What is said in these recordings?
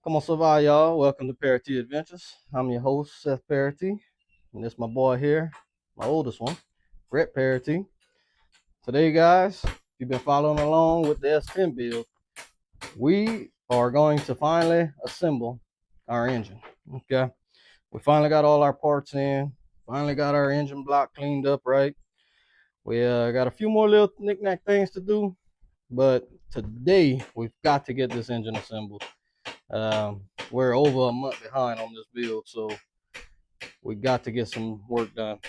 Come on, survive, y'all. Welcome to Parity Adventures. I'm your host, Seth Parity, and this is my boy here, my oldest one, Brett Parity. Today, guys, if you've been following along with the S10 build, we are going to finally assemble our engine. Okay, we finally got all our parts in, finally got our engine block cleaned up right. We got a few more little knick-knack things to do, but today we've got to get this engine assembled. We're over a month behind on this build, so we got to get some work done.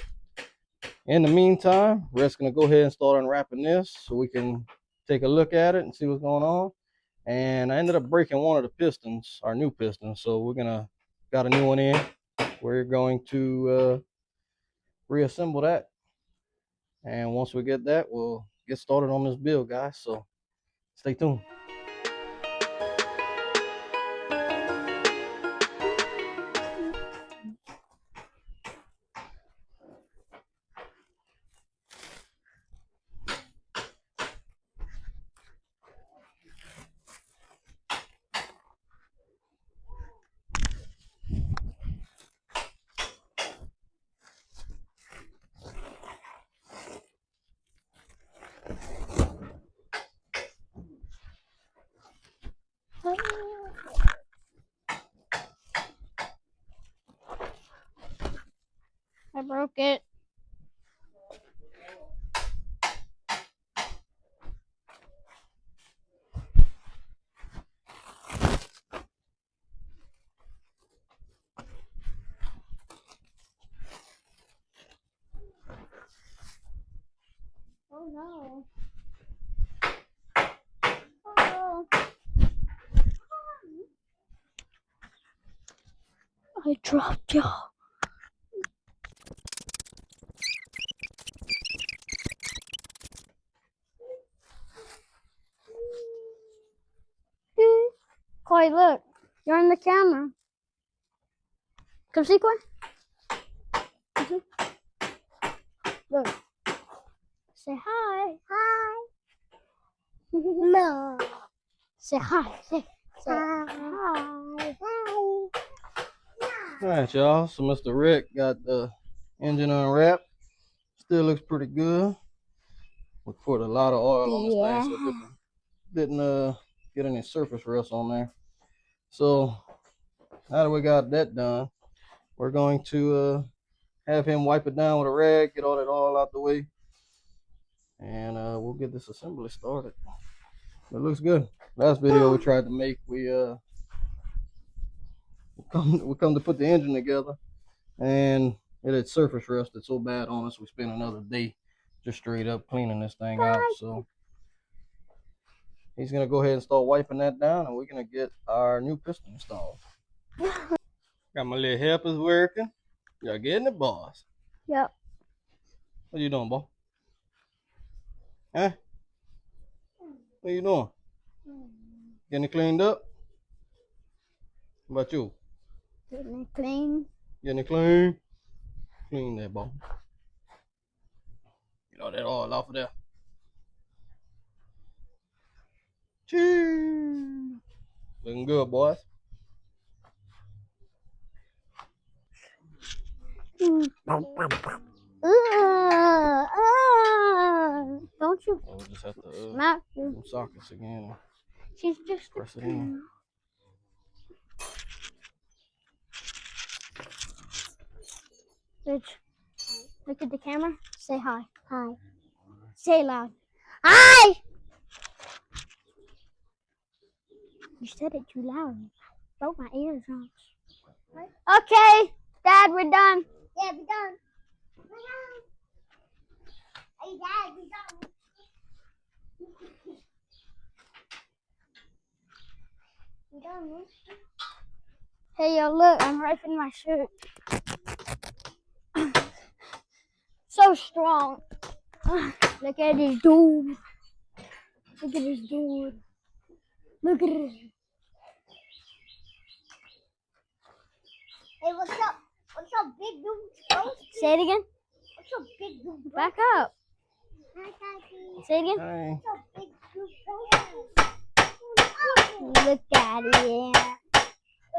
In the meantime, we're just gonna go ahead and start unwrapping this so we can take a look at it and see what's going on. And I ended up breaking one of the pistons, our new piston, so we're gonna got a new one in. We're going to reassemble that, and once we get that, we'll get started on this build, guys. So stay tuned. I broke it. Oh no. Oh. I dropped y'all. Koi, look. You're in the camera. Come see, Koi. Come see. Look. Say hi. Hi. No. Say hi. Say hi. Hi. All right, y'all. So Mr. Rick got the engine unwrapped. Still looks pretty good. We put a lot of oil on this thing, so it didn't get any surface rust on there. So now that we got that done, we're going to have him wipe it down with a rag, get all that oil out the way, and we'll get this assembly started. It looks good. Last video we tried to make, we come to put the engine together, and it had surface rusted so bad on us we spent another day just straight up cleaning this thing out. So he's gonna go ahead and start wiping that down, and we're gonna get our new piston installed. Got my little helpers working. Y'all getting it, boss? Yep. What you doing, boy? Huh? What you doing? Getting it cleaned up? What about you? Getting it clean. Getting it clean? Clean that, boy. Get all that oil off of there. Cheers. Looking good, boys. Don't you? We'll just have to Smack some sockets again. She's just Press it in. Bitch, look at the camera. Say hi. Hi. Say it loud. Hi! You said it too loud. Broke my eardrums. Okay, Dad, we're done. Yeah, we're done. We're done. Hey, Dad, we're done. We're done. Hey, yo, look, I'm ripping my shirt. So strong. Look at this dude. Look at this dude. Look at this. Hey, what's up? What's up, big dude? Say it again. What's up, big dude? Back up. Hi, Daddy. Say it again. Hey. What's up, big dude? Look at it.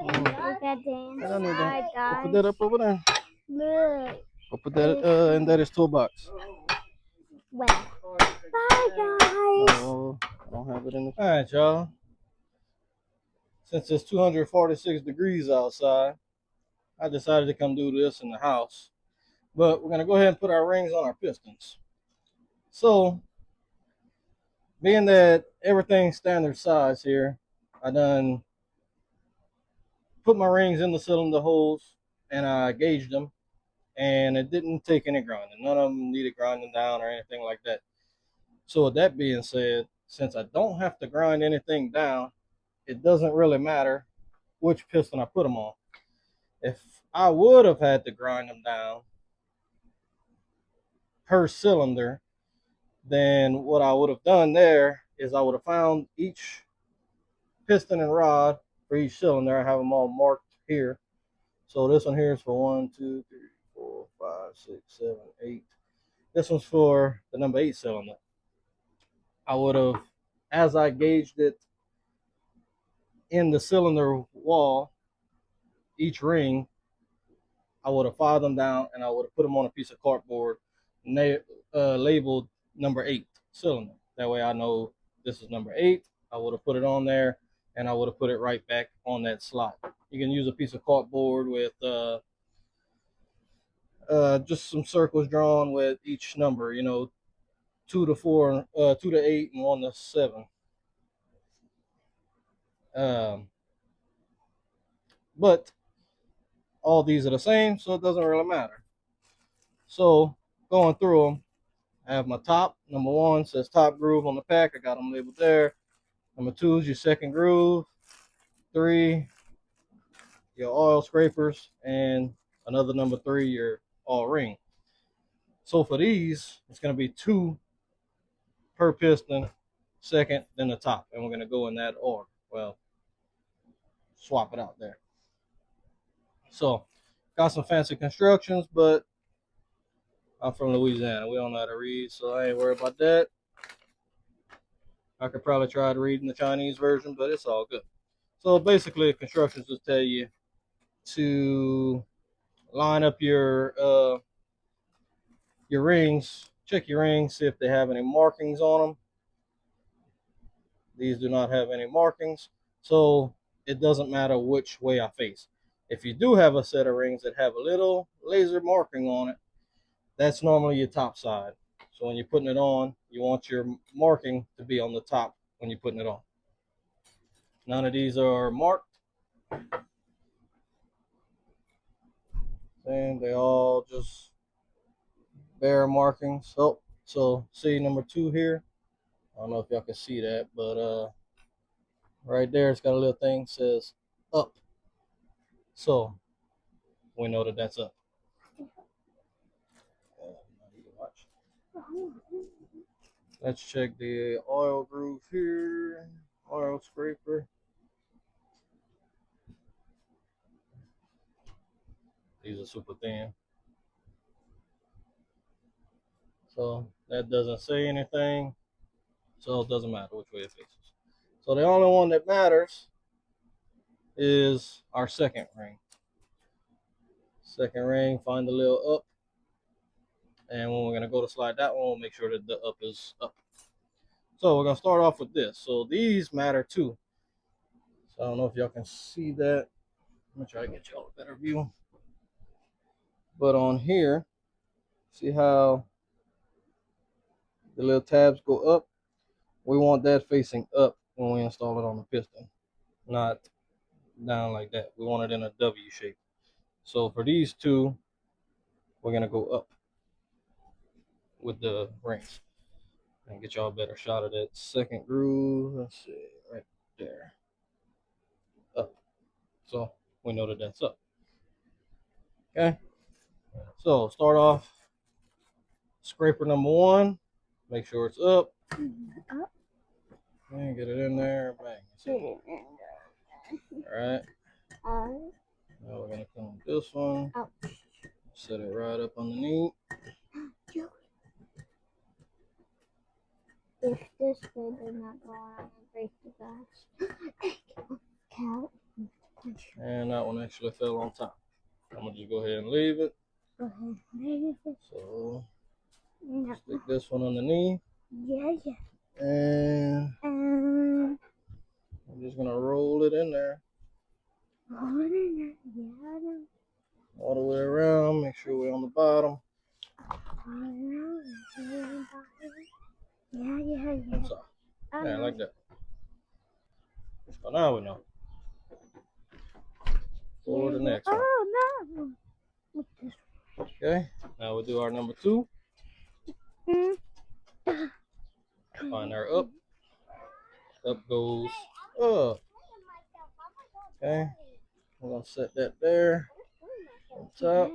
Look at them. I need Hi, that. Go guys. put that up over there. Look. Go put that in that is toolbox. Well. Bye, guys. Oh, I don't have it in the. All right, y'all. Since it's 246 degrees outside, I decided to come do this in the house. But we're gonna go ahead and put our rings on our pistons. So, being that everything's standard size here, I done put my rings in the cylinder holes and I gauged them, and it didn't take any grinding. None of them needed grinding down or anything like that. So with that being said, since I don't have to grind anything down, it doesn't really matter which piston I put them on. If I would have had to grind them down per cylinder, then what I would have done there is I would have found each piston and rod for each cylinder. I have them all marked here. So this one here is for 1, 2, 3, 4, 5, 6, 7, 8. This one's for the number 8 cylinder. I would have, as I gauged it in the cylinder wall, each ring, I would have filed them down and I would have put them on a piece of cardboard labeled number 8 cylinder. That way I know this is number 8. I would have put it on there and I would have put it right back on that slot. You can use a piece of cardboard with just some circles drawn with each number, 2 to 4, 2 to 8, and 1 to 7. But all these are the same, so it doesn't really matter. So going through them, I have my top. Number 1 says top groove on the pack. I got them labeled there. Number 2 is your second groove. 3, your oil scrapers, and another number 3, your oil ring. So for these, it's going to be 2 per piston, second, then the top, and we're going to go in that order. Well, swap it out there. So got some fancy constructions, but I'm from Louisiana. We don't know how to read, so I ain't worried about that. I could probably try to read in the Chinese version, but it's all good. So basically, constructions just tell you to line up your rings, check your rings, see if they have any markings on them. These do not have any markings, so it doesn't matter which way I face. If you do have a set of rings that have a little laser marking on it, that's normally your top side. So when you're putting it on, you want your marking to be on the top when you're putting it on. None of these are marked. And they all just bare markings. Oh, so see number 2 here. I don't know if y'all can see that, but right there it's got a little thing that says up. So we know that that's up. Let's check the oil groove here. Oil scraper. These are super thin. So that doesn't say anything. So it doesn't matter which way it faces. So the only one that matters is our second ring. Second ring, find the little up. And when we're going to go to slide that one, we'll make sure that the up is up. So we're going to start off with this. So these matter too. So I don't know if y'all can see that. I'm going to try to get y'all a better view. But on here, see how the little tabs go up? We want that facing up when we install it on the piston, not down like that. We want it in a W shape. So for these two, we're going to go up with the rings and get y'all a better shot of that second groove. Let's see, right there. Up. So we know that that's up. Okay. So start off scraper number 1. Make sure it's up. Up. And get it in there. Bang. All right. Now we're gonna come with this one. Ouch. Set it right up underneath. If this thing does not go on, I'm gonna break the glass. Cow. And that one actually fell on top. I'm gonna just go ahead and leave it. Go ahead, leave it. So No. stick this one underneath. Yeah. And Um, I'm just gonna roll it in there. roll it in there. Yeah. All the way around. Make sure we're on the bottom. Yeah. So, yeah, like that. So now we know. For the next one. Oh no. What's this? Okay. Now we'll do our number 2. Mm. Find our up. Up goes up. Okay. We're gonna set that there on top.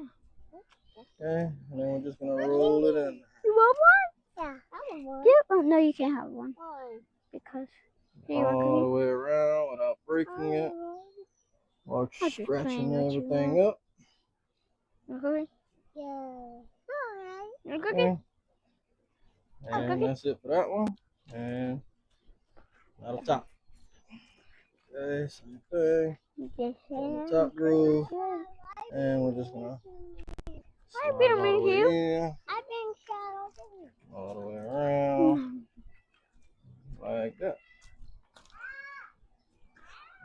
Okay. And then we're just gonna roll it in. You want one? Yeah, I want one. Yeah. Oh no, you can't have one Why? because All the way around without breaking it. Or I'm just scratching playing with you, everything up. Okay. Yeah. Alright. You're cooking. Okay. And that's it for that one. And now the top. Okay, same thing. On the top groove. And we're just gonna slide been all the way here. in, I've been shot all the way around, like that.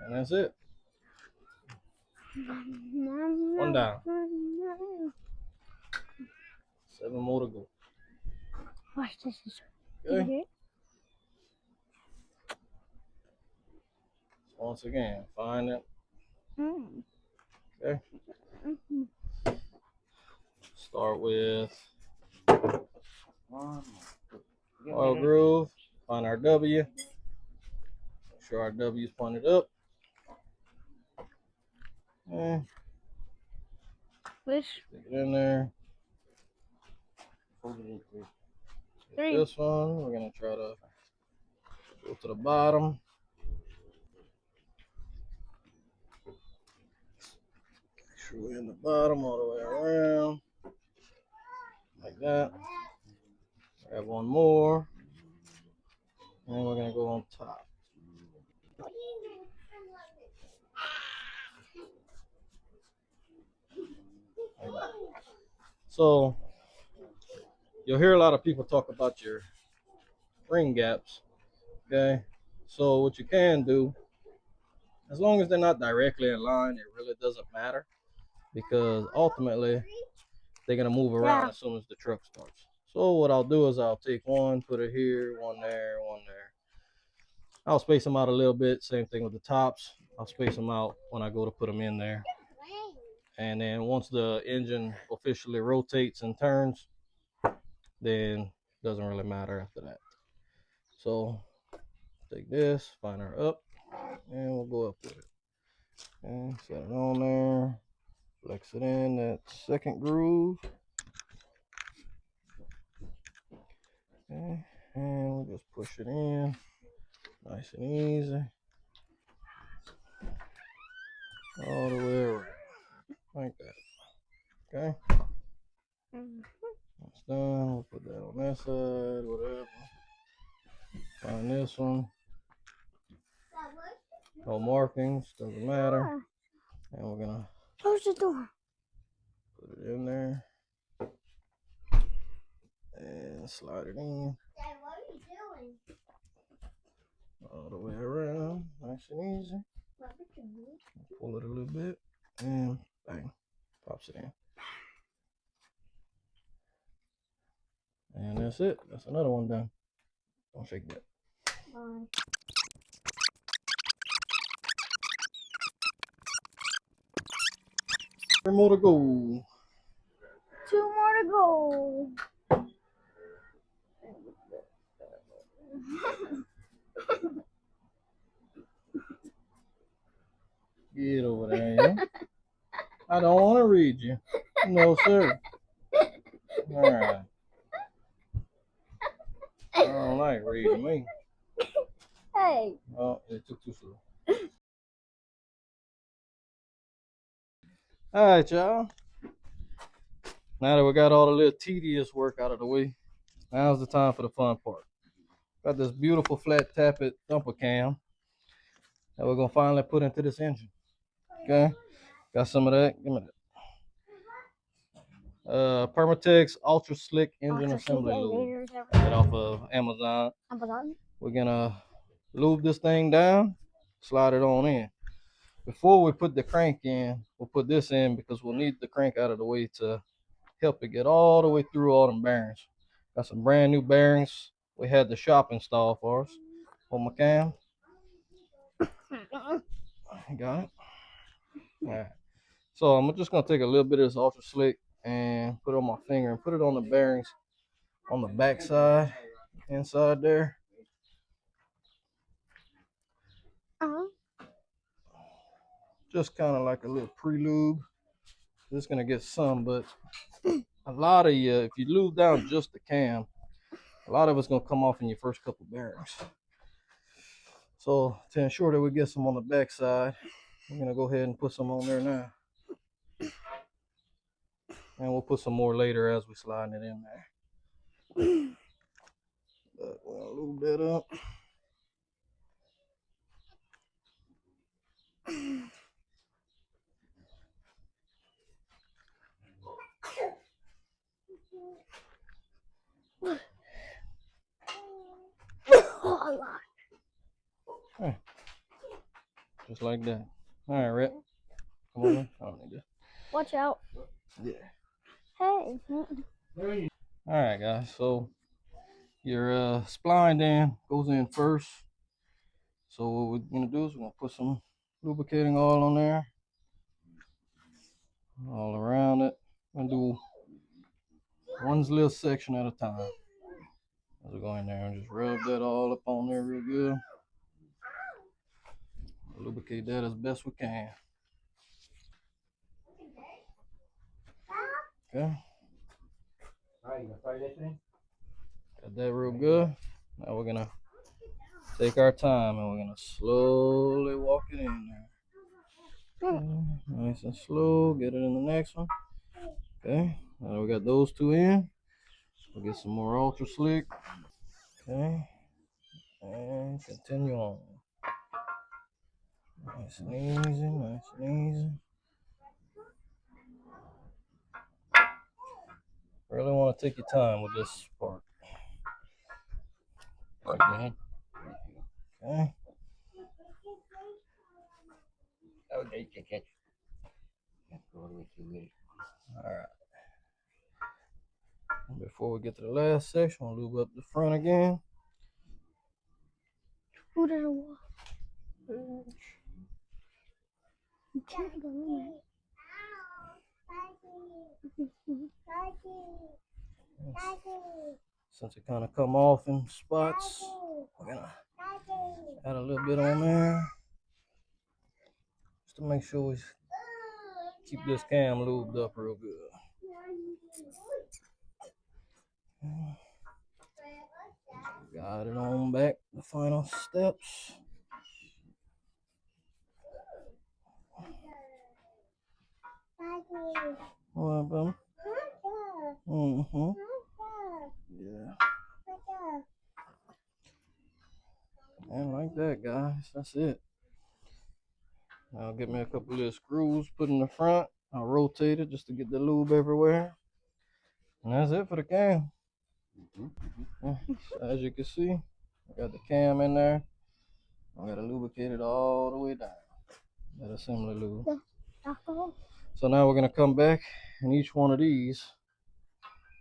And that's it. One down. 7 more to go. Watch this. Okay. Once again, find it. Okay. Start with our groove. Find our W. Make sure our W is pointed up. Okay. Which? Stick it in there. Three. This one, we're gonna try to go to the bottom. Make sure we're in the bottom all the way around. Like that. Grab one more. And we're gonna go on top. Like that. So you'll hear a lot of people talk about your ring gaps. Okay. So what you can do, as long as they're not directly in line, it really doesn't matter, because ultimately they're gonna move around as soon as the truck starts. So what I'll do is I'll take one, put it here, one there, one there. I'll space them out a little bit. Same thing with the tops. I'll space them out when I go to put them in there. And then once the engine officially rotates and turns, then it doesn't really matter after that. So take this, find our up, and we'll go up with it. Okay, set it on there, flex it in that second groove. Okay, and we'll just push it in, nice and easy, all the way around, like that. Okay, that's done. We'll put that on that side, whatever. Find this one. No markings, doesn't matter. And we're gonna close the door. put it in there and slide it in. Dad, what are you doing? All the way around, nice and easy. Pull it a little bit and bang, pops it in. And that's it. That's another one done. Don't shake that. Bye. 3 more to go. 2 more to go. Get over there, yeah. I don't want to read you. No, sir. All right. I don't like reading me. Hey. Oh, it took too slow. All right, y'all. Now that we got all the little tedious work out of the way, now's the time for the fun part. Got this beautiful flat tappet thumper cam that we're gonna finally put into this engine. Okay, got some of that. Give me that. Permatex Ultra Slick Engine Assembly Lube. Get off of Amazon. We're gonna lube this thing down, slide it on in. Before we put the crank in, we'll put this in because we'll need the crank out of the way to help it get all the way through all them bearings. Got some brand new bearings. We had the shop installed for us. Hold my cam. Got it. All right. So I'm just gonna take a little bit of this Ultra Slick and put it on my finger and put it on the bearings on the back side, inside there. Just kind of like a little pre-lube. Just gonna get some, but a lot of you, if you lube down just the cam, a lot of it's gonna come off in your first couple bearings. So to ensure that we get some on the back side, we're gonna go ahead and put some on there now. And we'll put some more later as we slide it in there. But we'll lube that up. Okay. Just like that. All right, Rhett. Come on, man. I don't need that. Watch out. Yeah. Hey. All right, guys. So your spline then goes in first. So what we're gonna do is we're gonna put some lubricating oil on there, all around it. I'm gonna do one little section at a time. As we go in there and just rub that all up on there real good. Lubricate that as best we can. Okay. Got that real good. Now we're gonna take our time and we're gonna slowly walk it in there. Okay. Nice and slow. Get it in the next one. Okay. Now we got those two in. We'll get some more Ultra Slick. Okay. And continue on. Nice and easy, nice and easy. Really want to take your time with this part. Okay. Okay. Alright. Before we get to the last section, we'll lube up the front again. Who did I walk? You can't go in. Since it kind of come off in spots, we're gonna add a little bit on there just to make sure we keep this cam lubed up real good. Got it on back, the final steps. What, baby? Mm-hmm. Yeah. And like that, guys. That's it. I'll get me a couple of screws put in the front. I'll rotate it just to get the lube everywhere. And that's it for the cam. Yeah. So as you can see, I got the cam in there. I got to lubricate it all the way down. That assembly lube. Alcohol? So now we're going to come back and each one of these,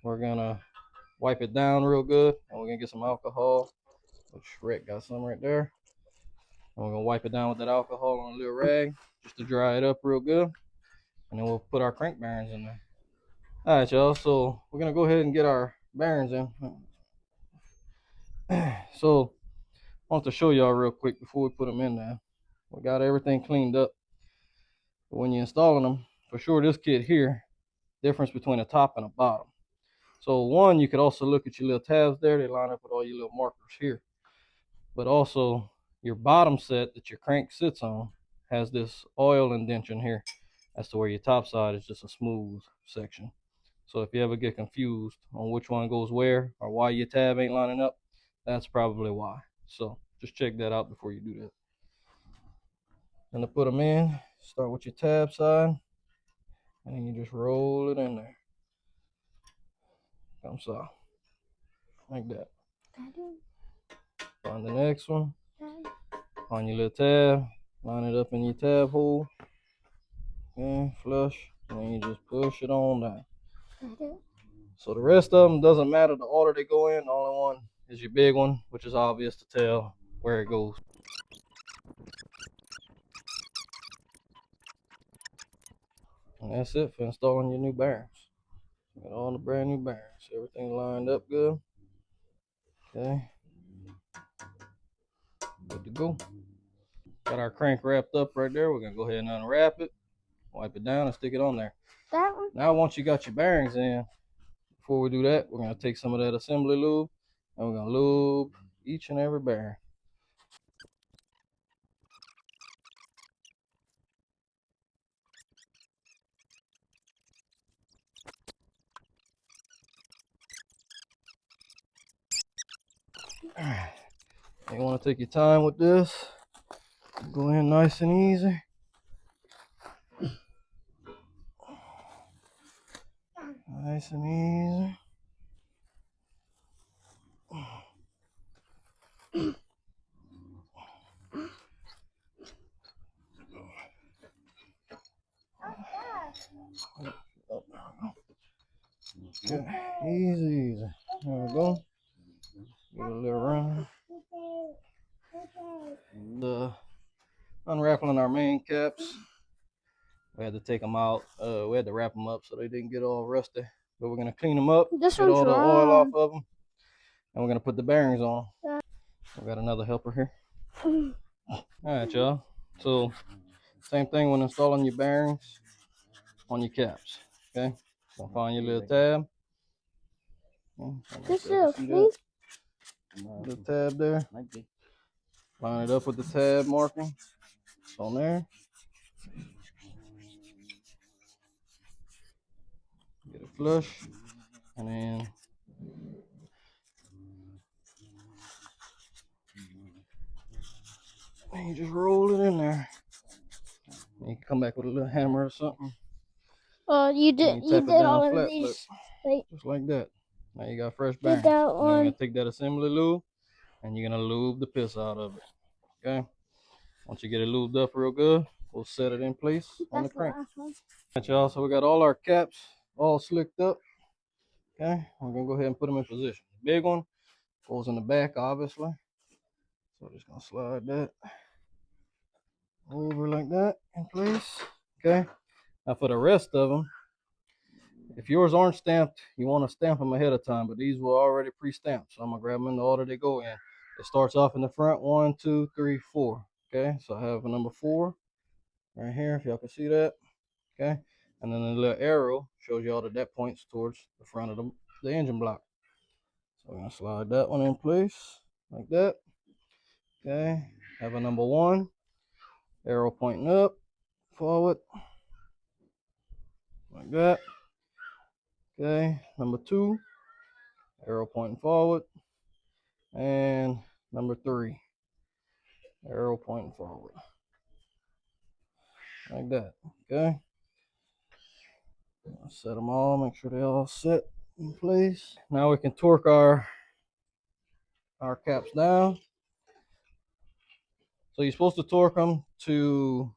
we're going to wipe it down real good. And we're going to get some alcohol, which Rick got some right there. And we're going to wipe it down with that alcohol on a little rag just to dry it up real good. And then we'll put our crank bearings in there. All right, y'all. So we're going to go ahead and get our bearings in. So I want to show y'all real quick before we put them in there. We got everything cleaned up. But when you're installing them, for sure this kit here, difference between a top and a bottom. So one, you could also look at your little tabs there. They line up with all your little markers here. But also your bottom set that your crank sits on has this oil indentation here. That's to where your top side is just a smooth section. So if you ever get confused on which one goes where or why your tab ain't lining up, that's probably why. So just check that out before you do that. And to put them in, start with your tab side, and then you just roll it in there. Come so, like that. Find the next one. Find your little tab, line it up in your tab hole. Okay, flush, and then you just push it on down. So the rest of them doesn't matter the order they go in. The only one is your big one, which is obvious to tell where it goes. And that's it for installing your new bearings. Got all the brand new bearings. Everything lined up good. Okay. Good to go. Got our crank wrapped up right there. We're gonna go ahead and unwrap it, wipe it down, and stick it on there. That one? Now once you got your bearings in, before we do that, we're gonna take some of that assembly lube and we're gonna lube each and every bearing. Alright. You wanna take your time with this. Go in nice and easy. Nice and easy. Okay. Easy, easy. There we go. Give it a little run. The unraveling our main caps. We had to take them out. We had to wrap them up so they didn't get all rusty. But we're gonna clean them up, This get one's all the oil off wrong. of them, and we're gonna put the bearings on. We got another helper here. All right, y'all. So same thing when installing your bearings on your caps. Okay. So find your little tab. This little flea. Little tab there. Line it up with the tab marking. It's on there. Get it flush, and then you just roll it in there. And you can come back with a little hammer or something. You did all of these. Wait. Just like that. Now you got fresh Did bearings. that And then one. you're gonna take that assembly lube and you're gonna lube the piss out of it. Okay. Once you get it lubed up real good, we'll set it in place on the crank. Alright, y'all. So we got all our caps all slicked up. Okay. We're gonna go ahead and put them in position. The big one goes in the back, obviously. So just gonna slide that over like that in place. Okay. Now for the rest of them, if yours aren't stamped, you want to stamp them ahead of time, but these were already pre-stamped. So I'm gonna grab them in the order they go in. It starts off in the front, 1, 2, 3, 4. Okay, so I have a number 4 right here, if y'all can see that. Okay, and then the little arrow shows y'all that points towards the front of the engine block. So we're gonna slide that one in place like that. Okay, have a number 1, arrow pointing up, forward, like that. Okay, number 2, arrow pointing forward, and number 3, arrow pointing forward, like that. Okay, I'll set them all, make sure they all set in place. Now we can torque our caps down. So you're supposed to torque them to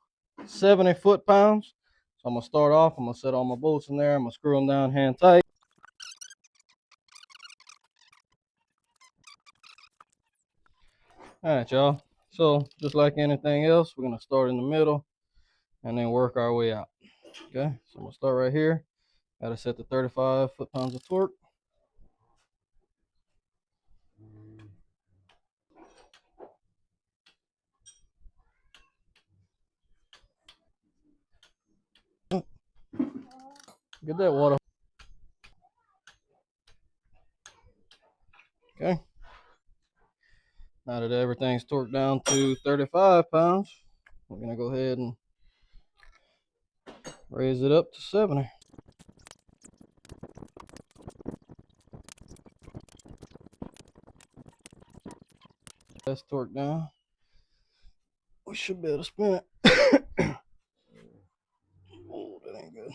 70 foot-pounds. So I'm gonna start off, I'm gonna set all my bolts in there, I'm gonna screw them down hand tight. All right, y'all. So just like anything else, we're gonna start in the middle and then work our way out. Okay, so I'm gonna start right here. Gotta set the 35 foot-pounds of torque. Get that water. Okay. Now that everything's torqued down to 35 pounds, we're gonna go ahead and raise it up to 70. That's torqued down. We should be able to spin it. Oh, that ain't good.